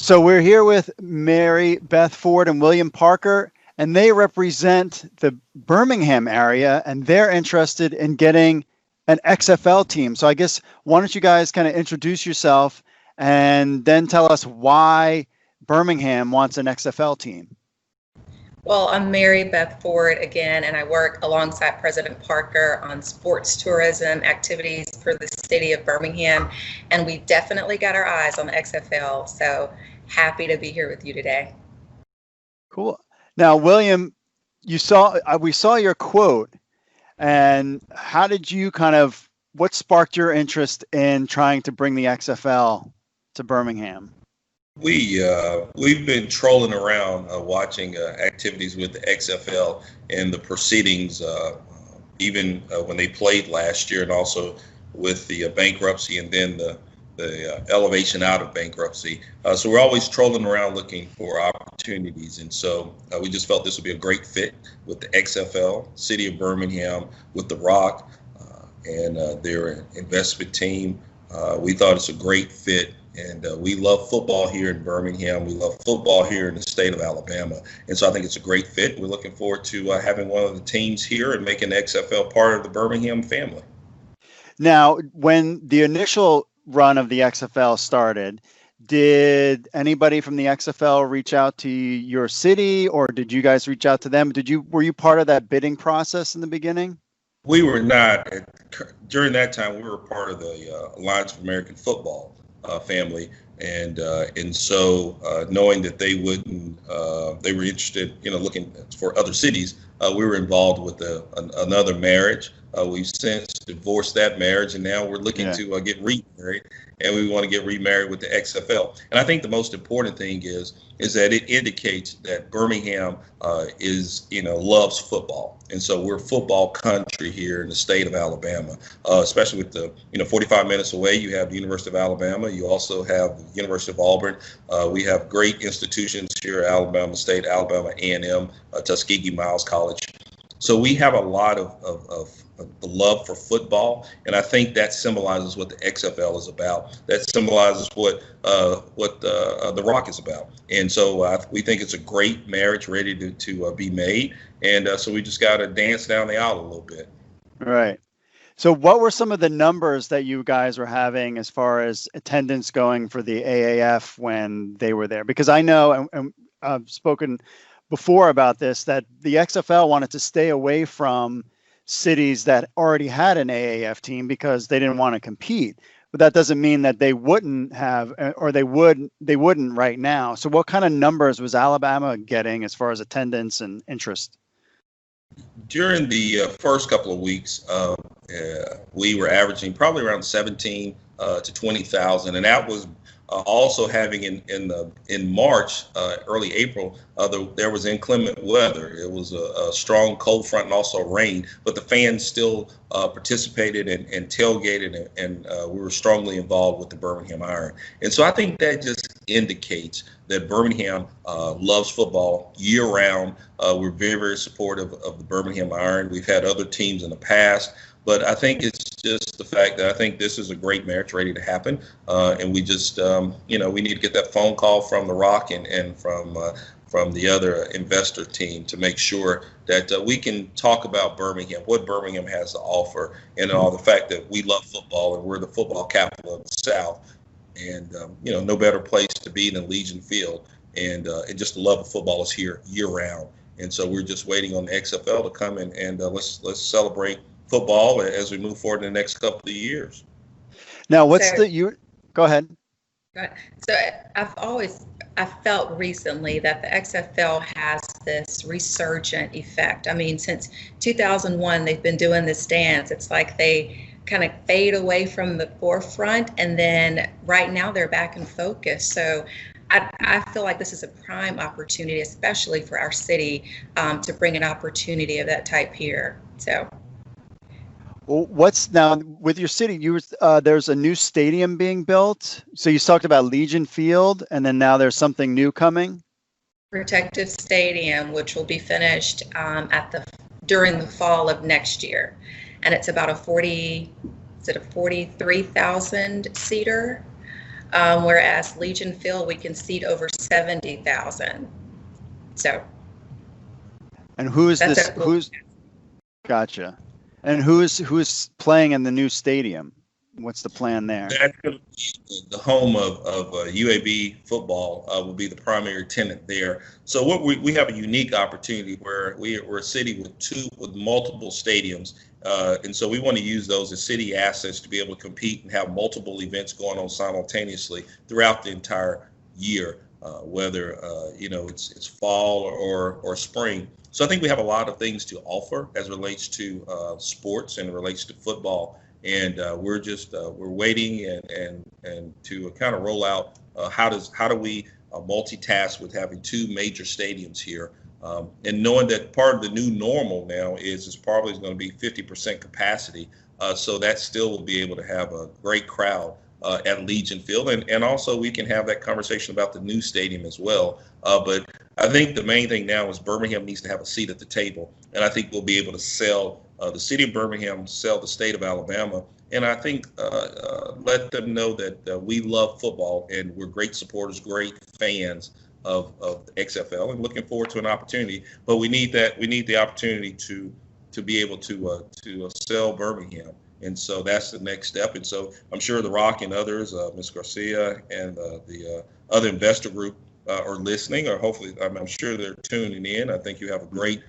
So we're here with Mary Beth Ford and William Parker, and they represent the Birmingham area, and they're interested in getting an XFL team. So I guess why don't you guys kind of introduce yourself and then tell us why Birmingham wants an XFL team. Well, I'm Mary Beth Ford again, and I work alongside President Parker on sports tourism activities for the city of Birmingham, and we definitely got our eyes on the XFL, so happy to be here with you today. Cool. Now, William, we saw your quote, and how did you what sparked your interest in trying to bring the XFL to Birmingham? We've been trolling around watching activities with the XFL and the proceedings, even when they played last year, and also with the bankruptcy and then the elevation out of bankruptcy. So we're always trolling around looking for opportunities, and so we just felt this would be a great fit with the XFL, City of Birmingham, with The Rock and their investment team. We thought it's a great fit. And we love football here in Birmingham. We love football here in the state of Alabama. And so I think it's a great fit. We're looking forward to having one of the teams here and making the XFL part of the Birmingham family. Now, when the initial run of the XFL started, did anybody from the XFL reach out to your city, or did you guys reach out to them? Were you part of that bidding process in the beginning? We were not. During that time, we were part of the Alliance of American Football family, and so knowing that they were interested, looking for other cities. We were involved with another marriage. We've since divorced that marriage, and now we're looking to get remarried, and we want to get remarried with the XFL. And I think the most important thing is that it indicates that Birmingham loves football. And so we're football country here in the state of Alabama, especially with the 45 minutes away, you have the University of Alabama. You also have the University of Auburn. We have great institutions here at Alabama State, Alabama A&M, Tuskegee Miles College. So we have a lot of the love for football, and I think that symbolizes what the XFL is about. That symbolizes what the Rock is about, and so we think it's a great marriage ready to be made, and so we just got to dance down the aisle a little bit. Right. So what were some of the numbers that you guys were having as far as attendance going for the AAF when they were there? Because I know, and I've spoken before about this, that the XFL wanted to stay away from cities that already had an AAF team because they didn't want to compete. But that doesn't mean that they wouldn't have, or they wouldn't right now. So what kind of numbers was Alabama getting as far as attendance and interest? During the first couple of weeks, we were averaging probably around 17 to 20,000, and that was also having in March, early April, there was inclement weather. It was a strong cold front and also rain, but the fans still participated and tailgated, and we were strongly involved with the Birmingham Iron. And so I think that just indicates that Birmingham loves football year round. We're very, very supportive of the Birmingham Iron. We've had other teams in the past, but I think it's just the fact that I think this is a great marriage ready to happen. And we just, we need to get that phone call from The Rock and from the other investor team to make sure that we can talk about Birmingham, what Birmingham has to offer, and all the fact that we love football and we're the football capital of the South. And, no better place to be than Legion Field. And just the love of football is here year round. And so we're just waiting on the XFL to come in and let's celebrate football as we move forward in the next couple of years. Now, go ahead. So I felt recently that the XFL has this resurgent effect. I mean, since 2001, they've been doing this dance. It's like they kind of fade away from the forefront, and then right now they're back in focus. So I feel like this is a prime opportunity, especially for our city, to bring an opportunity of that type here. So. Well, what's now with your city? There's a new stadium being built. So you talked about Legion Field, and then now there's something new coming. Protective Stadium, which will be finished during the fall of next year, and it's about a 43,000 seater. whereas Legion Field, we can seat over 70,000. So And who is that's this? a Who's gotcha? And who's playing in the new stadium? What's the plan there? That's going to be the home of UAB football will be the primary tenant there. So what we have a unique opportunity where we're a city with multiple stadiums, and so we want to use those as city assets to be able to compete and have multiple events going on simultaneously throughout the entire year, whether it's fall or spring. So I think we have a lot of things to offer as it relates to sports and it relates to football. And we're waiting and to kind of roll out how do we multitask with having two major stadiums here, and knowing that part of the new normal now is probably going to be 50% capacity, so that still will be able to have a great crowd at Legion Field, and also we can have that conversation about the new stadium as well. But I think the main thing now is Birmingham needs to have a seat at the table, and I think we'll be able to sell the city of Birmingham, sell the state of Alabama, and I think let them know that we love football and we're great supporters, great fans of the XFL, and looking forward to an opportunity. But we need the opportunity to be able to sell Birmingham. And so that's the next step. And so I'm sure The Rock and others, Ms. Garcia and the other investor group are listening, or hopefully I'm sure they're tuning in. I think you have a great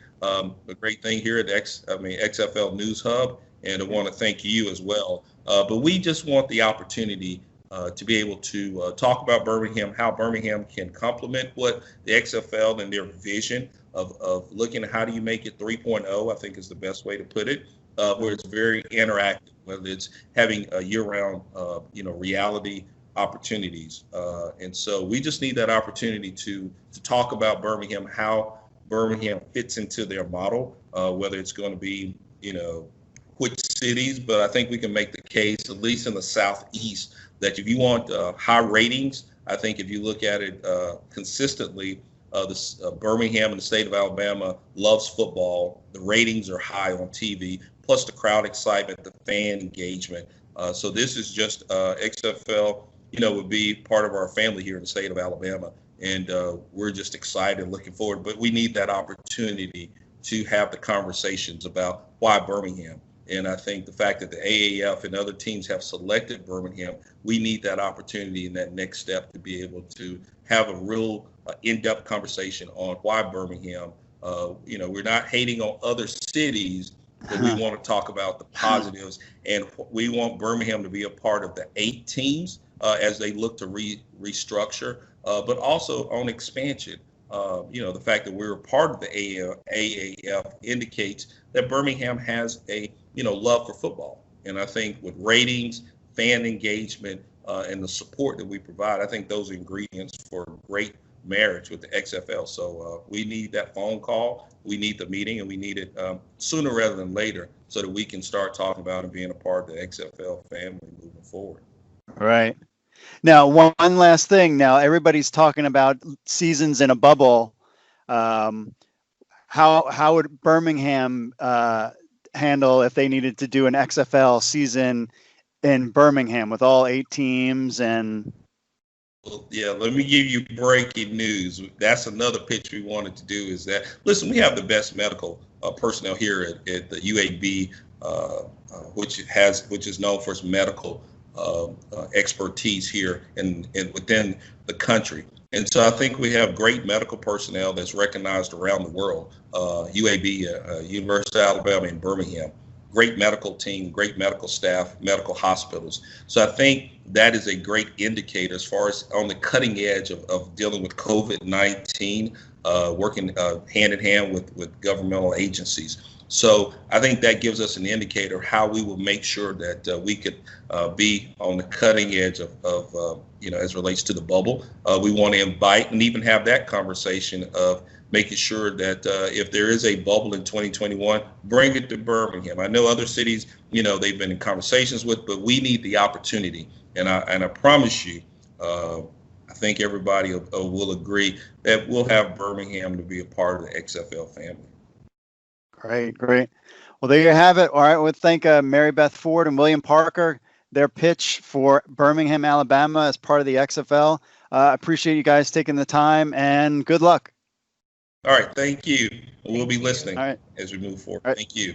thing here at XFL News Hub, and I want to thank you as well. But we just want the opportunity to be able to talk about Birmingham, how Birmingham can complement what the XFL and their vision of looking at how do you make it 3.0, I think is the best way to put it, where it's very interactive, whether it's having a year-round, reality opportunities. And so we just need that opportunity to talk about Birmingham, how Birmingham fits into their model, whether it's going to be, which cities, but I think we can make the case, at least in the Southeast, that if you want high ratings, I think if you look at it consistently, Birmingham and the state of Alabama loves football. The ratings are high on TV, plus the crowd excitement, the fan engagement. So this is just XFL, would be part of our family here in the state of Alabama. And we're just excited and looking forward. But we need that opportunity to have the conversations about why Birmingham. And I think the fact that the AAF and other teams have selected Birmingham, we need that opportunity and that next step to be able to have a real in-depth conversation on why Birmingham. We're not hating on other cities, but we want to talk about the positives. And we want Birmingham to be a part of the 8 teams as they look to restructure, but also on expansion. The fact that we're a part of the AAF indicates that Birmingham has a love for football. And I think with ratings, fan engagement, and the support that we provide, I think those are ingredients for great marriage with the XFL. So we need that phone call, we need the meeting, and we need it sooner rather than later so that we can start talking about and being a part of the XFL family moving forward. Right. Now, one last thing. Now, everybody's talking about seasons in a bubble. How would Birmingham handle if they needed to do an XFL season in Birmingham with all 8 teams? And well, yeah, let me give you breaking news. That's another pitch we wanted to do is that, listen, we have the best medical personnel here at the UAB, which is known for its medical expertise here and within the country. And so I think we have great medical personnel that's recognized around the world. UAB, University of Alabama in Birmingham, great medical team, great medical staff, medical hospitals. So I think that is a great indicator as far as on the cutting edge of dealing with COVID-19, working hand in hand with governmental agencies. So I think that gives us an indicator of how we will make sure that we could be on the cutting edge of as it relates to the bubble. We want to invite and even have that conversation of making sure that if there is a bubble in 2021, bring it to Birmingham. I know other cities, they've been in conversations with, but we need the opportunity. And I promise you, I think everybody will agree that we'll have Birmingham to be a part of the XFL family. Great. Well, there you have it. All right. Well, thank Mary Beth Ford and William Parker. their pitch for Birmingham, Alabama as part of the XFL. Appreciate you guys taking the time, and good luck. All right. Thank you. We'll be listening All right. as we move forward. All right. Thank you.